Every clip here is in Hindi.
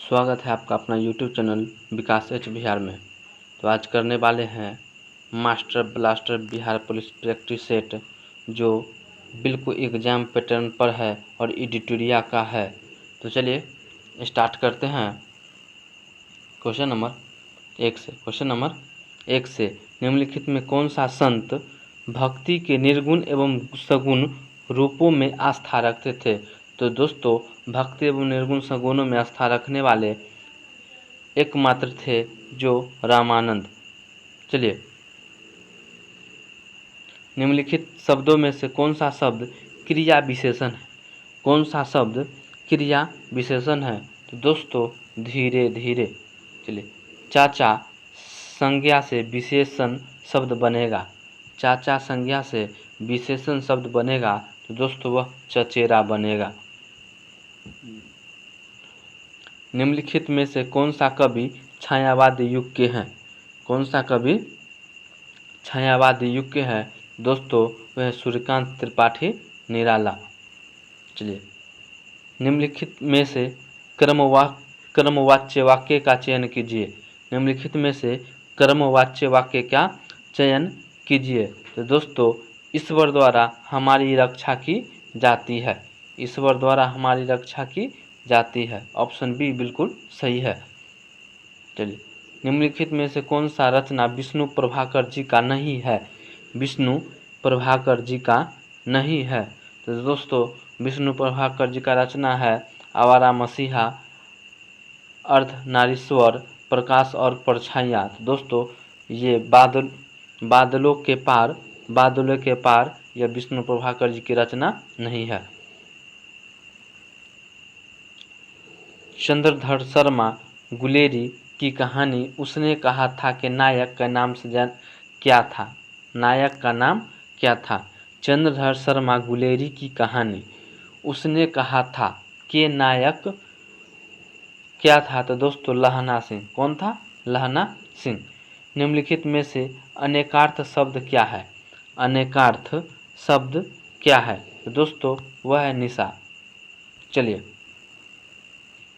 स्वागत है आपका अपना यूट्यूब चैनल विकास एच बिहार में। तो आज करने वाले हैं master blaster Bihar police practice set, जो बिल्कुल एग्जाम पैटर्न पर है और एडिटोरिया का है। तो चलिए स्टार्ट करते हैं क्वेश्चन नंबर एक से निम्नलिखित में कौन सा संत भक्ति के निर्गुण एवं सगुण रूपों में आस्था रखते थे। तो दोस्तों, भक्ति एवं निर्गुण सगुणों में आस्था रखने वाले एकमात्र थे जो रामानंद। चलिए, निम्नलिखित शब्दों में से कौन सा शब्द क्रिया विशेषण है। कौन सा शब्द क्रिया विशेषण है। तो दोस्तों, धीरे धीरे। चलिए, चाचा संज्ञा से विशेषण शब्द बनेगा। चाचा संज्ञा से विशेषण शब्द बनेगा तो दोस्तों वह चचेरा बनेगा। निम्नलिखित में से कौन सा कवि छायावादी युग के हैं। कौन सा कवि छायावादी युग के हैं। दोस्तों, वह सूर्यकांत त्रिपाठी निराला। चलिए, निम्नलिखित में से क्रमवाच्य वाक्य का चयन कीजिए। निम्नलिखित में से क्रमवाच्य वाक्य का चयन कीजिए। तो दोस्तों, ईश्वर द्वारा हमारी रक्षा की जाती है। ईश्वर द्वारा हमारी रक्षा की जाती है। ऑप्शन बी बिल्कुल सही है। चलिए, निम्नलिखित में से कौन सा रचना विष्णु प्रभाकर जी का नहीं है। विष्णु प्रभाकर जी का नहीं है। तो दोस्तों, विष्णु प्रभाकर जी का रचना है आवारा मसीहा, अर्धनारीश्वर, प्रकाश और परछाइयाँ। तो दोस्तों, ये बादलों के पार यह विष्णु प्रभाकर जी की रचना नहीं है। चंद्रधर शर्मा गुलेरी की कहानी उसने कहा था कि नायक का नाम क्या था। नायक का नाम क्या था। चंद्रधर शर्मा गुलेरी की कहानी उसने कहा था कि नायक क्या था। तो दोस्तों, लहना सिंह। कौन था। लहना सिंह। निम्नलिखित में से अनेकार्थ शब्द क्या है। अनेकार्थ शब्द क्या है। तो दोस्तों, वह है निशा। चलिए,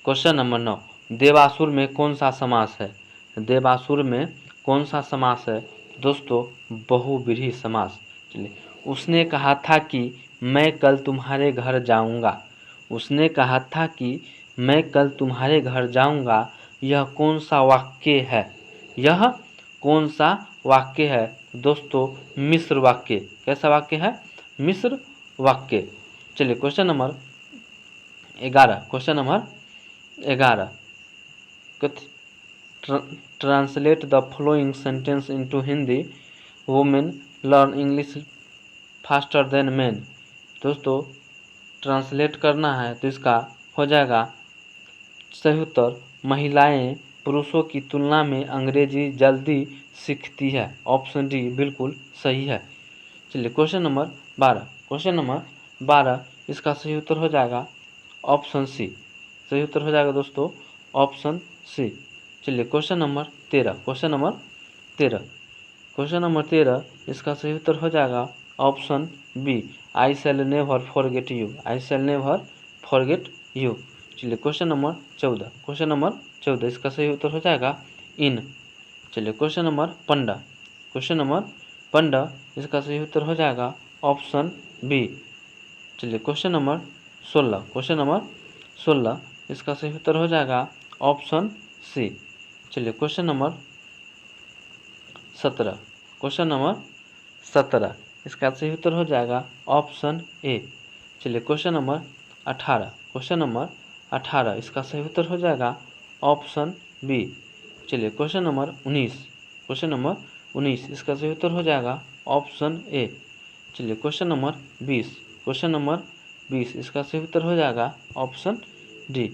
क्वेश्चन नंबर 9, देवासुर में कौन सा समास है। देवासुर में कौन सा समास है। दोस्तों, बहुव्रीहि समास। चलिए, उसने कहा था कि मैं कल तुम्हारे घर जाऊंगा। उसने कहा था कि मैं कल तुम्हारे घर जाऊंगा। यह कौन सा वाक्य है। यह कौन सा वाक्य है। दोस्तों, मिश्र वाक्य। कैसा वाक्य है। मिश्र वाक्य। चलिए, question number 11 translate the following sentence into Hindi. Women learn English faster than main. दोस्तों, ट्रांसलेट करना है तो इसका हो जाएगा सही उत्तर, महिलाएं पुरुषों की तुलना में अंग्रेजी जल्दी सीखती है। ऑप्शन डी बिल्कुल सही है। चलिए, क्वेश्चन नंबर 12 इसका सही उत्तर हो जाएगा ऑप्शन सी। सही उत्तर हो जाएगा दोस्तों ऑप्शन सी। चलिए, क्वेश्चन नंबर 13 इसका सही उत्तर हो जाएगा option B, I shall never forget you. I shall never forget you. चलिए, क्वेश्चन नंबर 14 इसका सही उत्तर हो जाएगा इन। चलिए, क्वेश्चन नंबर 15 इसका सही उत्तर हो जाएगा ऑप्शन बी। चलिए, क्वेश्चन नंबर 16 इसका सही उत्तर हो जाएगा ऑप्शन सी। चलिए, क्वेश्चन नंबर 17 इसका सही उत्तर हो जाएगा ऑप्शन ए। चलिए, क्वेश्चन नंबर 18 इसका सही उत्तर हो जाएगा ऑप्शन बी। चलिए, क्वेश्चन नंबर 19 इसका सही उत्तर हो जाएगा ऑप्शन ए। चलिए, क्वेश्चन नंबर 20 इसका सही उत्तर हो जाएगा ऑप्शन डी।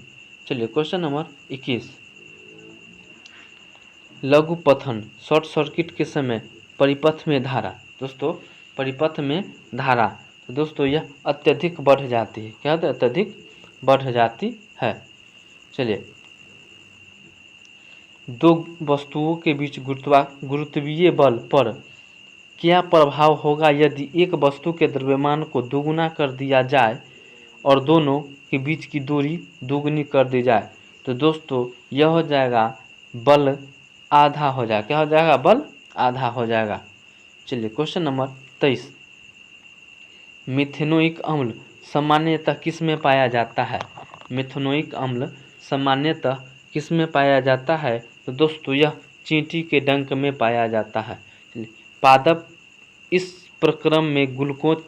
चलिए, क्वेश्चन नंबर 21, लघु पथन शॉर्ट सर्किट के समय परिपथ में धारा। दोस्तों, परिपथ में धारा तो दोस्तों यह अत्यधिक बढ़ जाती है। क्या होता है। अत्यधिक बढ़ जाती है। चलिए, दो वस्तुओं के बीच गुरुत्वीय बल पर क्या प्रभाव होगा यदि एक वस्तु के द्रव्यमान को दोगुना कर दिया जाए और दोनों के बीच की दूरी दोगुनी कर दी जाए। तो दोस्तों यह हो जाएगा बल आधा हो जाएगा। क्या हो जाएगा? बल आधा हो जाएगा। चलिए क्वेश्चन नंबर 23, मिथेनोइक अम्ल सामान्यतः किस में पाया जाता है? मिथेनोइक अम्ल सामान्यतः किस में पाया जाता है? तो दोस्तों यह चींटी के डंक में पाया जाता है। चलिए, पादप इस प्रक्रम में ग्लूकोज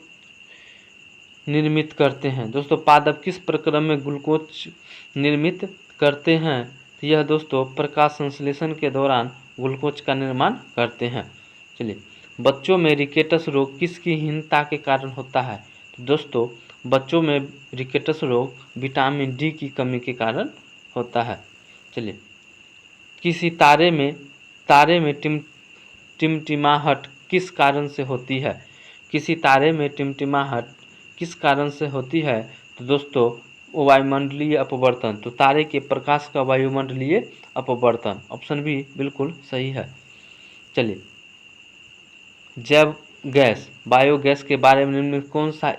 निर्मित करते हैं। दोस्तों पादप किस प्रक्रम में ग्लूकोज निर्मित करते हैं? तो यह दोस्तों प्रकाश संश्लेषण के दौरान ग्लूकोज का निर्माण करते हैं। चलिए, बच्चों में रिकेटस रोग किसकी हीनता के कारण होता है? तो दोस्तों बच्चों में रिकेटस रोग विटामिन डी की कमी के कारण होता है। चलिए, किसी तारे में टिमटिमाहट किस कारण से होती है? किसी तारे में टिमटिमाहट किस कारण से होती है? तो दोस्तों वायुमंडलीय अपवर्तन। तो तारे के प्रकाश का वायुमंडलीय अपवर्तन, ऑप्शन बी बिल्कुल सही है। चलिए, जैव गैस बायोगैस के बारे में निम्न में कौन सा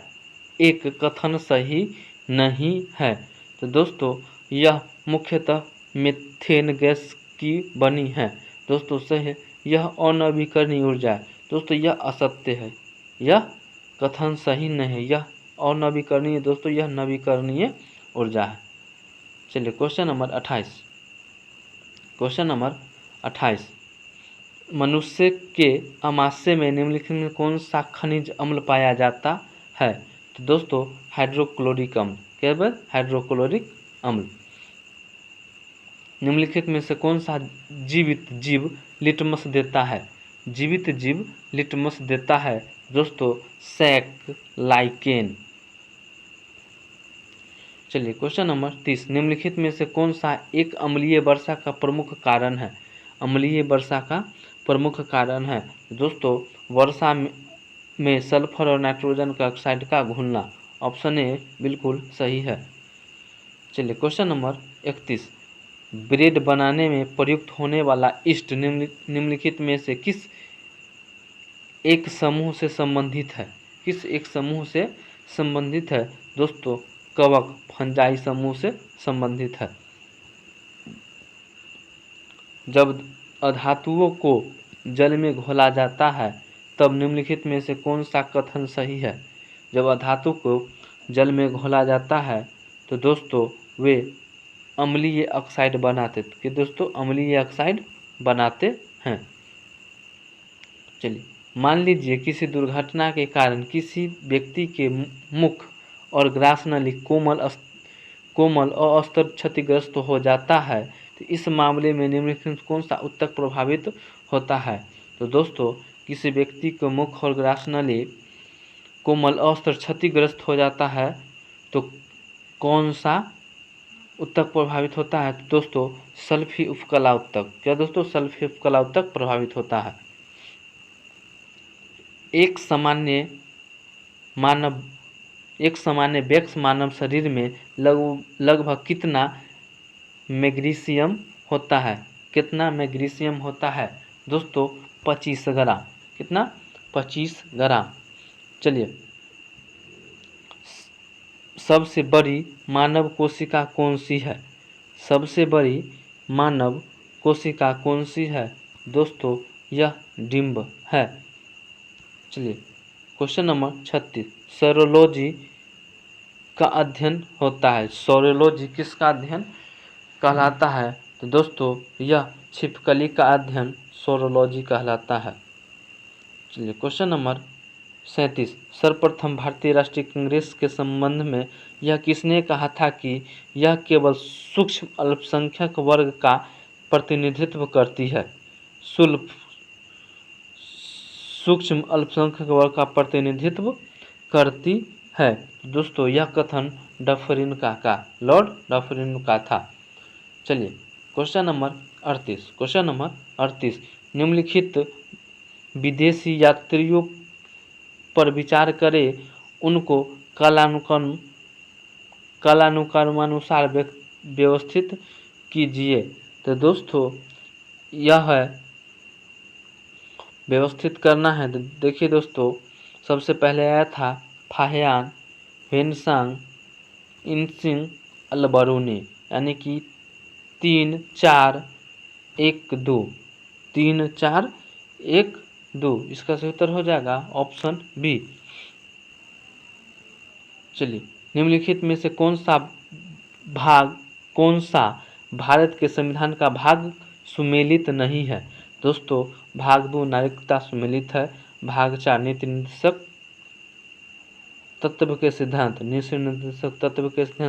एक कथन सही नहीं है? तो दोस्तों यह मुख्यतः मीथेन गैस की बनी है। दोस्तों सही है, यह अनवीकरणीय ऊर्जा है। दोस्तों यह असत्य है, यह कथन सही नहीं है, यह अनवीकरणीय, दोस्तों यह नवीकरणीय ऊर्जा है। चलिए क्वेश्चन नंबर 28, क्वेश्चन नंबर 28, मनुष्य के आमाशय में निम्नलिखित में कौन सा खनिज अम्ल पाया जाता है? तो दोस्तों हाइड्रोक्लोरिक अम्ल। क्या है? हाइड्रोक्लोरिक अम्ल। निम्नलिखित में से कौन सा जीवित जीव लिटमस देता है? जीवित जीव लिटमस देता है दोस्तों सैक लाइकेन। चलिए क्वेश्चन नंबर 30, निम्नलिखित में से कौन सा एक अम्लीय वर्षा का प्रमुख कारण है? अम्लीय वर्षा का प्रमुख कारण है दोस्तों वर्षा में सल्फर और नाइट्रोजन का ऑक्साइड का घुलना, ऑप्शन ए बिल्कुल सही है। चलिए क्वेश्चन नंबर 31, ब्रेड बनाने में प्रयुक्त होने वाला ईस्ट निम्नलिखित में से किस एक समूह से संबंधित है? किस एक समूह से संबंधित है? दोस्तों कवक फंजाई समूह से संबंधित है। जब अधातुओं को जल में घोला जाता है तब निम्नलिखित में से कौन सा कथन सही है? जब अधातु को जल में घोला जाता है तो दोस्तों वे अम्लीय ऑक्साइड बनाते, कि दोस्तों अम्लीय ऑक्साइड बनाते हैं। चलिए, मान लीजिए किसी दुर्घटना के कारण किसी व्यक्ति के मुख और ग्रासनली कोमल और अस्तर क्षतिग्रस्त हो जाता है, तो इस मामले में निम्नलिखित कौन सा ऊतक प्रभावित होता है? तो दोस्तों किसी व्यक्ति को मुख और ग्रासनली कोमल और अस्तर क्षतिग्रस्त हो जाता है तो कौन सा ऊतक प्रभावित होता है? तो दोस्तों सल्फी उपकला ऊतक। क्या दोस्तों? सल्फी उपकला ऊतक प्रभावित होता है। एक सामान्य व्यक्ति मानव शरीर में लगभग कितना मैग्नीशियम होता है? कितना मैग्नीशियम होता है? दोस्तों 25 ग्राम। कितना? 25 ग्राम। चलिए, सबसे बड़ी मानव कोशिका कौन सी है? सबसे बड़ी मानव कोशिका कौन सी है? दोस्तों यह डिम्ब है। चलिए क्वेश्चन नंबर 36, सेरोलॉजी का अध्ययन होता है। सेरोलॉजी किसका अध्ययन कहलाता है? तो दोस्तों यह छिपकली का अध्ययन सेरोलॉजी कहलाता है। चलिए क्वेश्चन नंबर 37, सर्वप्रथम भारतीय राष्ट्रीय कांग्रेस के संबंध में यह किसने कहा था कि यह केवल सूक्ष्म अल्पसंख्यक वर्ग का प्रतिनिधित्व करती है? सूक्ष्म अल्पसंख्यक वर्ग का प्रतिनिधित्व करती है। दोस्तों यह कथन लॉर्ड डफरिन का था। चलिए क्वेश्चन नंबर 38, क्वेश्चन नंबर 38, निम्नलिखित विदेशी यात्रियों पर विचार करें, उनको कालानुक्रमानुसार व्यवस्थित कीजिए। तो दोस्तों यह है व्यवस्थित करना है। तो देखिए दोस्तों, सबसे पहले आया था फाहियान, वेनसांग, इनसिंग, अलबरूनी, यानी कि 3 4 1 2, 3 4 1 2, इसका सही उत्तर हो जाएगा ऑप्शन बी। चलिए, निम्नलिखित में से कौन सा भारत के संविधान का भाग सुमेलित नहीं है? दोस्तों, भाग 2 नागरिकता सुमेलित है, भाग 4 नीति निर्देशक तत्व के सिद्धांत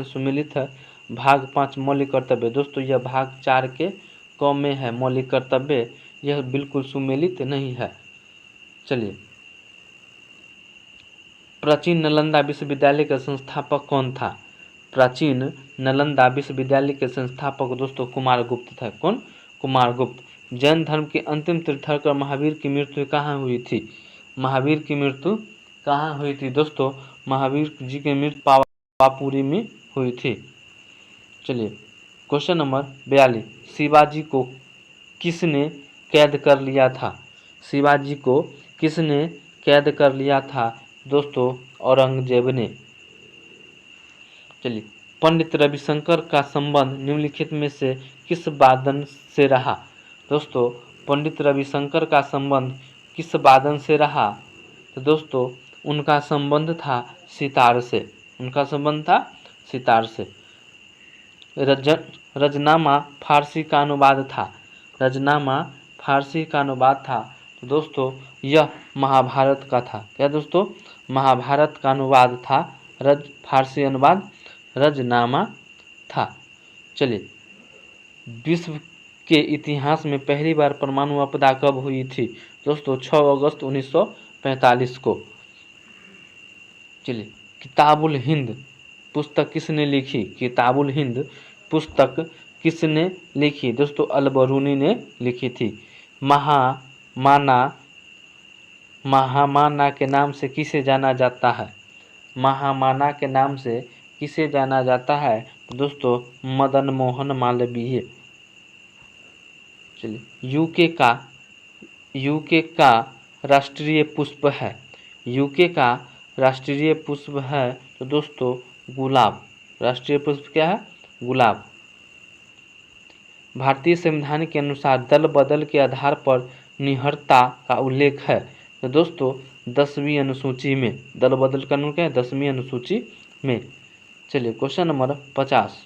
सुमेलित है, भाग 5 मौलिक कर्तव्य। दोस्तों, यह भाग 4 के क में है मौलिक कर्तव्य, यह बिल्कुल सुमेलित नहीं है। चलिए, प्राचीन नालंदा विश्वविद्यालय का संस्थापक कौन था? प्राचीन नालंदा विश्वविद्यालय के संस्थापक दोस्तों कुमारगुप्त थे। कौन? कुमारगुप्त। जैन धर्म के अंतिम तीर्थंकर महावीर की मृत्यु कहाँ हुई थी? महावीर की मृत्यु कहाँ हुई थी? दोस्तों, महावीर जी की मृत्यु पावापुरी में हुई थी। चलिए, क्वेश्चन नंबर 42, शिवाजी को किसने कैद कर लिया था? शिवाजी को किसने कैद कर लिया था? दोस्तों, औरंगजेब ने। चलिए, पंडित रविशंकर का संबंध निम्नलिखित में से किस वादन से रहा? दोस्तों, पंडित रविशंकर का संबंध किस वादन से रहा? तो दोस्तों, उनका संबंध था सितार से। उनका संबंध था सितार से। रजनामा फारसी का अनुवाद था। रजनामा फारसी का अनुवाद था। तो दोस्तों, यह महाभारत का था। क्या दोस्तों? महाभारत का अनुवाद था। फारसी अनुवाद रजनामा था। चलिए, विश्व के इतिहास में पहली बार परमाणु आपदा कब हुई थी? दोस्तों, 6 अगस्त 1945 को। चलिए, किताबुल हिंद पुस्तक किसने लिखी? किताबुल हिंद पुस्तक किसने लिखी? दोस्तों, अलबरूनी ने लिखी थी। महामाना के नाम से किसे जाना जाता है? महामाना के नाम से किसे जाना जाता है? तो दोस्तों, मदन मोहन मालवीय। चलिए, यूके का राष्ट्रीय पुष्प है। यूके का राष्ट्रीय पुष्प है तो दोस्तों गुलाब। राष्ट्रीय पुष्प क्या है? गुलाब। भारतीय संविधान के अनुसार दल बदल के आधार पर निहरता का उल्लेख है। तो दोस्तों, 10वीं अनुसूची में दल बदल का क्या है? 10वीं अनुसूची में। चलिए, क्वेश्चन नंबर 50,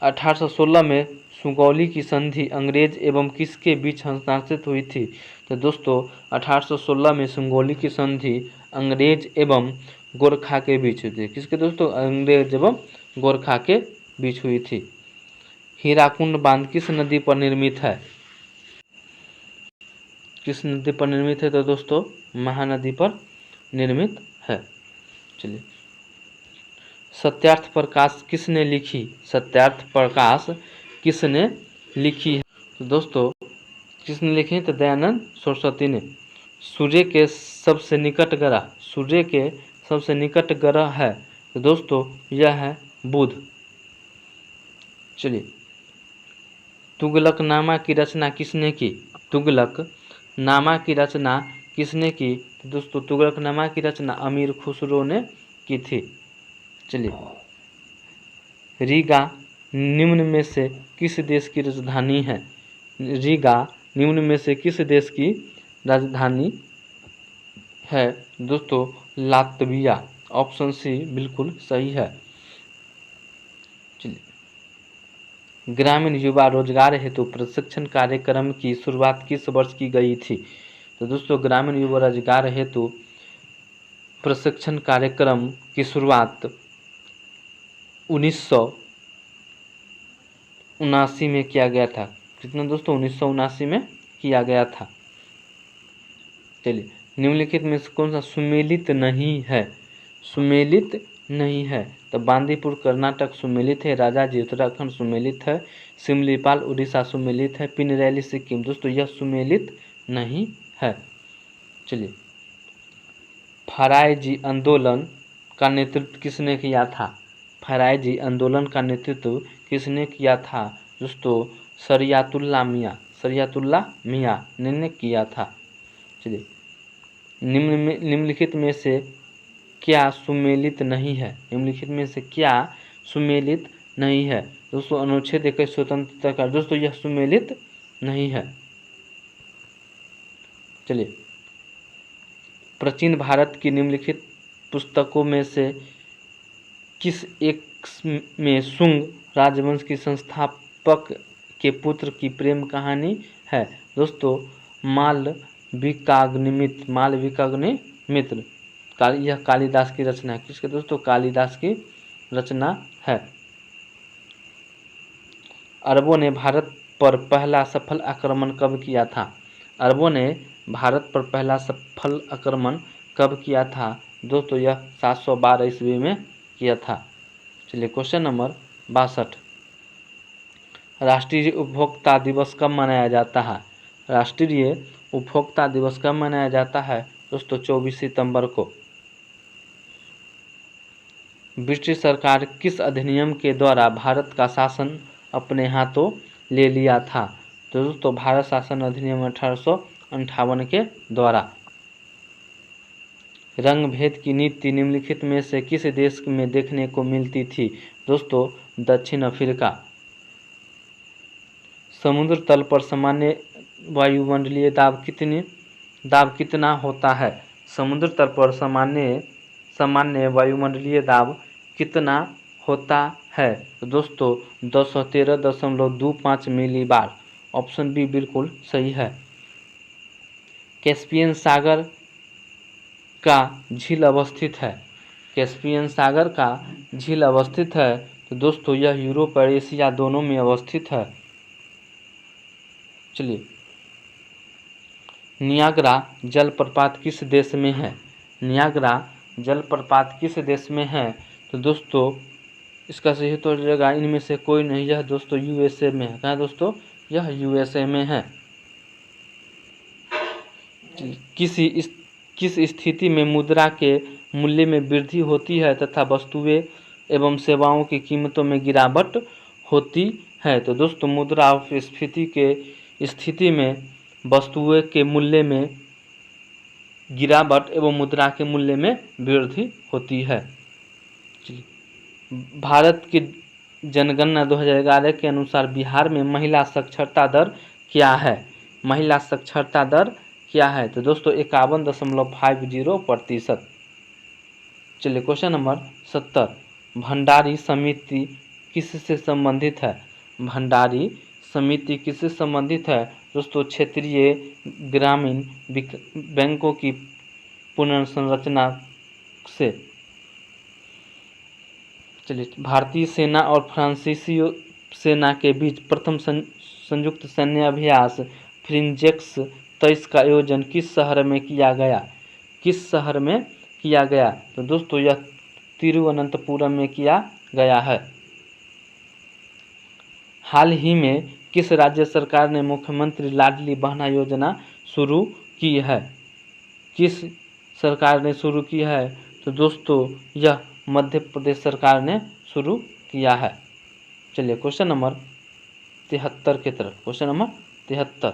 1816 में सुगौली की संधि अंग्रेज एवं किसके बीच हस्ताक्षरित हुई थी? तो दोस्तों, 1816 में सुगौली की संधि अंग्रेज एवं गोरखा के बीच हुई थी। किसके दोस्तों? अंग्रेज एवं गोरखा के बीच हुई थी। हीराकुंड बांध किस नदी पर निर्मित है? किस नदी पर निर्मित है? तो दोस्तों, महानदी पर निर्मित है। चलिए, सत्यार्थ प्रकाश किसने लिखी? सत्यार्थ प्रकाश किसने लिखी है? तो दोस्तों, किसने लिखी? तो दयानंद सरस्वती ने। सूर्य के सबसे निकट ग्रह, सूर्य के सबसे निकट ग्रह है तो दोस्तों यह है बुध। चलिए, तुगलकनामा की रचना किसने की? तुगलकनामा की रचना किसने की? तो दोस्तों, तुगलकनामा की रचना अमीर खुसरो ने की थी। चलिए, रीगा निम्न में से किस देश की राजधानी है? रीगा निम्न में से किस देश की राजधानी है? दोस्तों, लातविया। ऑप्शन सी बिल्कुल सही है। चलिए, ग्रामीण युवा रोजगार हेतु प्रशिक्षण कार्यक्रम की शुरुआत किस वर्ष की गई थी? तो दोस्तों, ग्रामीण युवा रोजगार हेतु प्रशिक्षण कार्यक्रम की शुरुआत 1979 में किया गया था। कितना दोस्तों? 1979 में किया गया था। चलिए, निम्नलिखित में से कौन सा सुमेलित नहीं है? सुमेलित नहीं है तो बांदीपुर कर्नाटक सुमेलित है, राजाजी उत्तराखंड सुमेलित है, सिमलीपाल उड़ीसा सुमेलित है, पिनरैली सिक्किम। दोस्तों, यह सुमेलित नहीं है। चलिए, फरायजी आंदोलन का नेतृत्व किसने किया था? फरायजी आंदोलन का नेतृत्व किसने किया था? दोस्तों, शरियतुल्लाह मियां ने किया था। चलिए, निम्नलिखित में से क्या सुमेलित नहीं है? निम्नलिखित में से क्या सुमेलित नहीं है। दोस्तों अनुच्छेद 21 स्वतंत्रता का, दोस्तों यह सुमेलित नहीं है। चलिए, प्राचीन भारत की निम्नलिखित पुस्तकों में से किस एक में शुंग राजवंश की संस्थापक के पुत्र की प्रेम कहानी है? दोस्तों मालविकाग्निमित्र, मालविकाग्निमित्र यह कालिदास की रचना है। किसके दोस्तों? कालिदास की रचना है। अरबों ने भारत पर पहला सफल आक्रमण कब किया था? अरबों ने भारत पर पहला सफल आक्रमण कब किया था? दोस्तों यह 712 ईस्वी में किया था। चलिए क्वेश्चन नंबर 62, राष्ट्रीय उपभोक्ता दिवस कब मनाया जाता है? राष्ट्रीय उपभोक्ता दिवस कब मनाया जाता है? दोस्तों 24 सितंबर को। ब्रिटिश सरकार किस अधिनियम के द्वारा भारत का शासन अपने हाथों ले लिया था? तो दोस्तों भारत शासन अधिनियम 1858 के द्वारा। रंग भेद की नीति निम्नलिखित में से किस देश में देखने को मिलती थी? दोस्तों दक्षिण अफ्रीका। समुद्र तल पर सामान्य वायुमंडलीय दाब कितना होता है? समुद्र तल पर सामान्य वायुमंडलीय दाब कितना होता है? तो दोस्तों 213.25 मिलीबार। ऑप्शन बी बिल्कुल सही है। कैस्पियन सागर का झील अवस्थित है? कैस्पियन सागर का झील अवस्थित है तो दोस्तों यह यूरोप और एशिया दोनों में अवस्थित है। चलिए, नियाग्रा जलप्रपात किस देश में है? नियाग्रा जलप्रपात किस देश में है? तो दोस्तों इसका सही उत्तर हो जाएगा इनमें से कोई नहीं, यह दोस्तों यूएसए में है। कहाँ दोस्तों? यह यूएसए में है। किस स्थिति में मुद्रा के मूल्य में वृद्धि होती है तथा वस्तुएं एवं सेवाओं की कीमतों में गिरावट होती है? तो दोस्तों मुद्रास्फीति के स्थिति में वस्तुएं के मूल्य में गिरावट एवं मुद्रा के मूल्य में वृद्धि होती है। भारत की जनगणना 2011 के अनुसार बिहार में महिला साक्षरता दर क्या है? महिला साक्षरता दर क्या है? तो दोस्तों 51.50%। चलिए क्वेश्चन नंबर 70, भंडारी समिति किससे संबंधित है? भंडारी समिति किससे संबंधित है? दोस्तों क्षेत्रीय ग्रामीण बैंकों की पुनर्संरचना से। चलिए, भारतीय सेना और फ्रांसीसी सेना के बीच प्रथम संयुक्त सैन्य अभ्यास फ्रिंजेक्स 23 का आयोजन किस शहर में किया गया? किस शहर में किया गया? तो दोस्तों यह तिरुवनंतपुरम में किया गया है। हाल ही में किस राज्य सरकार ने मुख्यमंत्री लाडली बहना योजना शुरू की है? किस सरकार ने शुरू की है? तो दोस्तों यह मध्य प्रदेश सरकार ने शुरू किया है। चलिए क्वेश्चन नंबर 73 की तरफ। क्वेश्चन नंबर 73,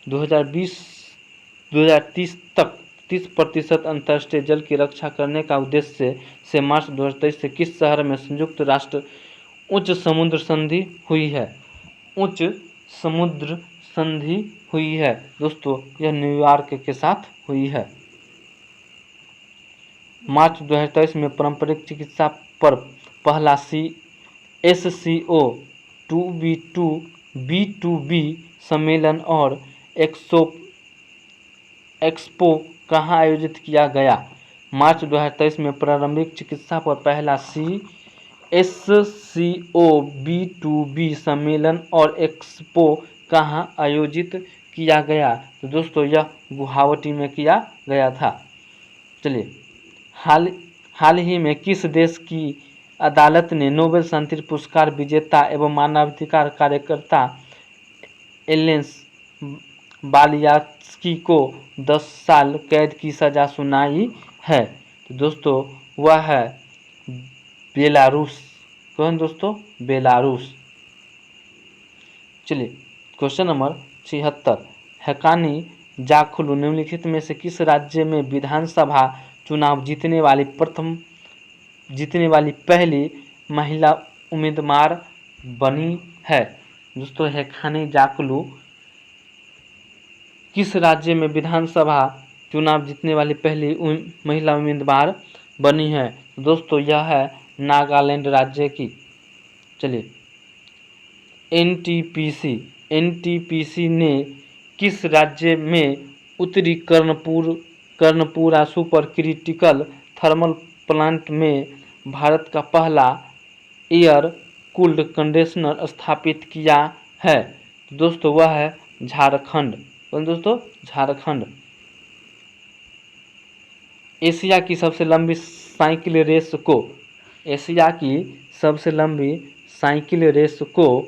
2030 तक 30% अंतर्राष्ट्रीय जल की रक्षा करने का उद्देश्य से मार्च 2023 से किस शहर में संयुक्त राष्ट्र उच्च समुद्र संधि हुई है? उच्च समुद्र संधि हुई है दोस्तों यह न्यूयॉर्क के साथ हुई है। मार्च 2023 में पारंपरिक चिकित्सा पर पहला SCO 2B2B सम्मेलन और एक्सपो कहाँ आयोजित किया गया? मार्च 2023 में प्रारंभिक चिकित्सा पर पहला SCO B2B सम्मेलन और एक्सपो कहाँ आयोजित किया गया? तो दोस्तों यह गुवाहाटी में किया गया था। चलिए, हाल ही में किस देश की अदालत ने नोबेल शांति पुरस्कार विजेता एवं मानवाधिकार कार्यकर्ता एलेंस बालियास्की को 10 साल कैद की सजा सुनाई है? तो दोस्तों वह है बेलारूस। कौन दोस्तों? बेलारूस। चलिए क्वेश्चन नंबर 76, हकानी जाखुलू निम्नलिखित में से किस राज्य में विधानसभा चुनाव जीतने वाली पहली महिला उम्मीदवार बनी है? दोस्तों हेक्हानी जाकलू किस राज्य में विधानसभा चुनाव जीतने वाली पहली महिला उम्मीदवार बनी है? दोस्तों यह है नागालैंड राज्य की। चलिए एनटीपीसी ने किस राज्य में उत्तरी Karanpura super critical thermal plant में भारत का पहला एयर कूल्ड कंडीशनर स्थापित किया है? दोस्तों वह है झारखंड। दोस्तों झारखंड। एशिया की सबसे लंबी साइकिल रेस को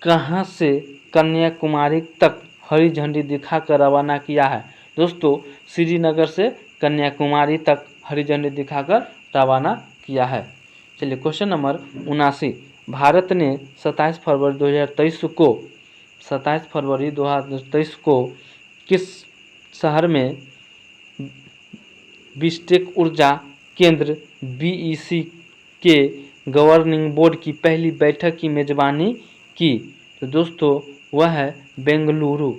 कहां से कन्याकुमारी तक हरी झंडी दिखाकर रवाना किया है? दोस्तों श्रीनगर से कन्याकुमारी तक हरी झंडी दिखाकर रवाना किया है। चलिए क्वेश्चन नंबर 79, भारत ने 27 फरवरी 2023 को किस शहर में बिस्टेक ऊर्जा केंद्र बीईसी के गवर्निंग बोर्ड की पहली बैठक की मेजबानी की? तो दोस्तों वह है बेंगलुरु।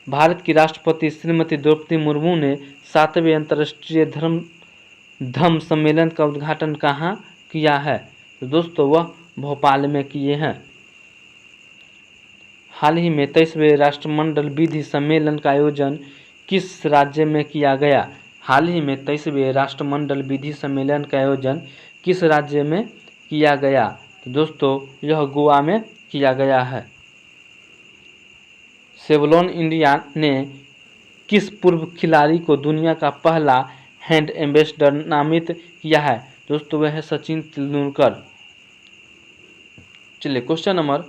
भारत की राष्ट्रपति श्रीमती द्रौपदी मुर्मू ने 7वें अंतर्राष्ट्रीय धम्म सम्मेलन का उद्घाटन कहाँ किया है? तो दोस्तों वह भोपाल में किए हैं। हाल ही में 23वें राष्ट्रमंडल विधि सम्मेलन का आयोजन किस राज्य में किया गया? हाल ही में 23वें राष्ट्रमंडल विधि सम्मेलन का आयोजन किस राज्य में किया गया? तो दोस्तों यह गोवा में किया गया है। सेवलॉन इंडिया ने किस पूर्व खिलाड़ी को दुनिया का पहला हैंड एम्बेसडर नामित किया है? दोस्तों वह है सचिन तेंदुलकर। चलिए क्वेश्चन नंबर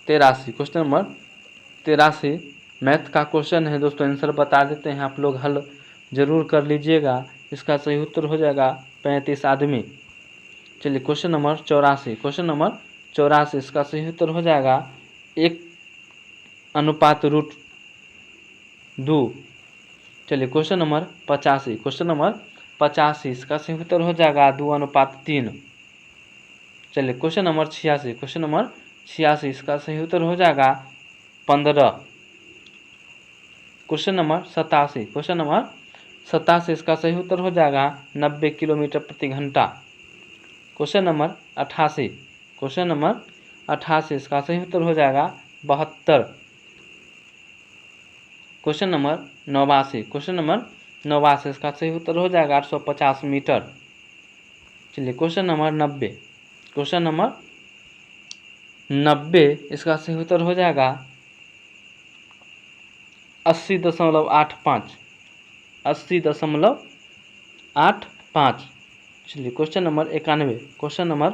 83 मैथ का क्वेश्चन है दोस्तों, आंसर बता देते हैं, आप लोग हल जरूर कर लीजिएगा। इसका सही उत्तर हो जाएगा 35 आदमी। चलिए क्वेश्चन नंबर 84 इसका सही उत्तर हो जाएगा 1:2। चलिए क्वेश्चन नंबर 85 इसका सही उत्तर हो जाएगा 2:3। चलिए क्वेश्चन नंबर 86 इसका सही उत्तर हो जाएगा 15। क्वेश्चन नंबर 87 इसका सही उत्तर हो जाएगा 90 किलोमीटर प्रति घंटा। क्वेश्चन नंबर 88 इसका सही उत्तर हो जाएगा 72। क्वेश्चन नंबर 89 इसका सही उत्तर हो जाएगा 850 मीटर। चलिए क्वेश्चन नंबर 90 इसका सही उत्तर हो जाएगा 80.85। चलिए क्वेश्चन नंबर 91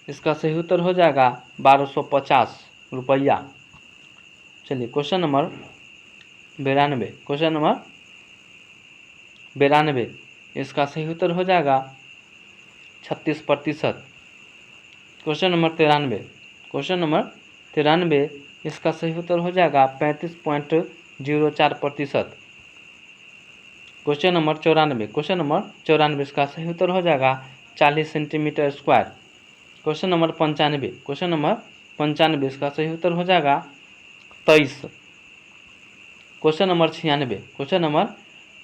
इसका सही उत्तर हो जाएगा 1250 रुपया। चलिए क्वेश्चन नंबर 92 इसका सही उत्तर हो जाएगा 36%। क्वेश्चन नंबर 93 इसका सही उत्तर हो जाएगा 35.04%। क्वेश्चन नंबर 94 इसका सही उत्तर हो जाएगा 40 सेंटीमीटर स्क्वायर। क्वेश्चन नंबर 95 इसका सही उत्तर हो जाएगा 23। क्वेश्चन नंबर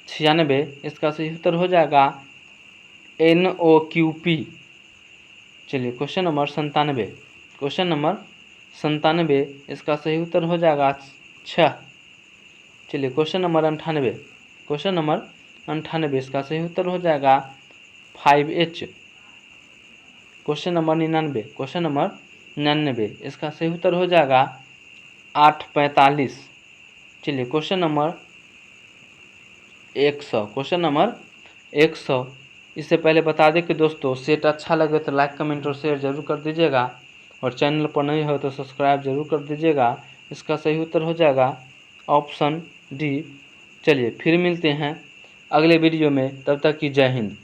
96 इसका सही उत्तर हो जाएगा NOQP। चलिए क्वेश्चन नंबर 97 इसका सही उत्तर हो जाएगा 6। चलिए क्वेश्चन नंबर 98 इसका सही उत्तर हो जाएगा 5H। क्वेश्चन नंबर 99 इसका सही उत्तर हो जाएगा 8:45। चलिए क्वेश्चन नंबर 100 इससे पहले बता दें कि दोस्तों सेट अच्छा लगे तो लाइक कमेंट और शेयर जरूर कर दीजिएगा, और चैनल पर नहीं हो तो सब्सक्राइब जरूर कर दीजिएगा। इसका सही उत्तर हो जाएगा ऑप्शन डी। चलिए फिर मिलते हैं अगले वीडियो में, तब तक की जय हिंद।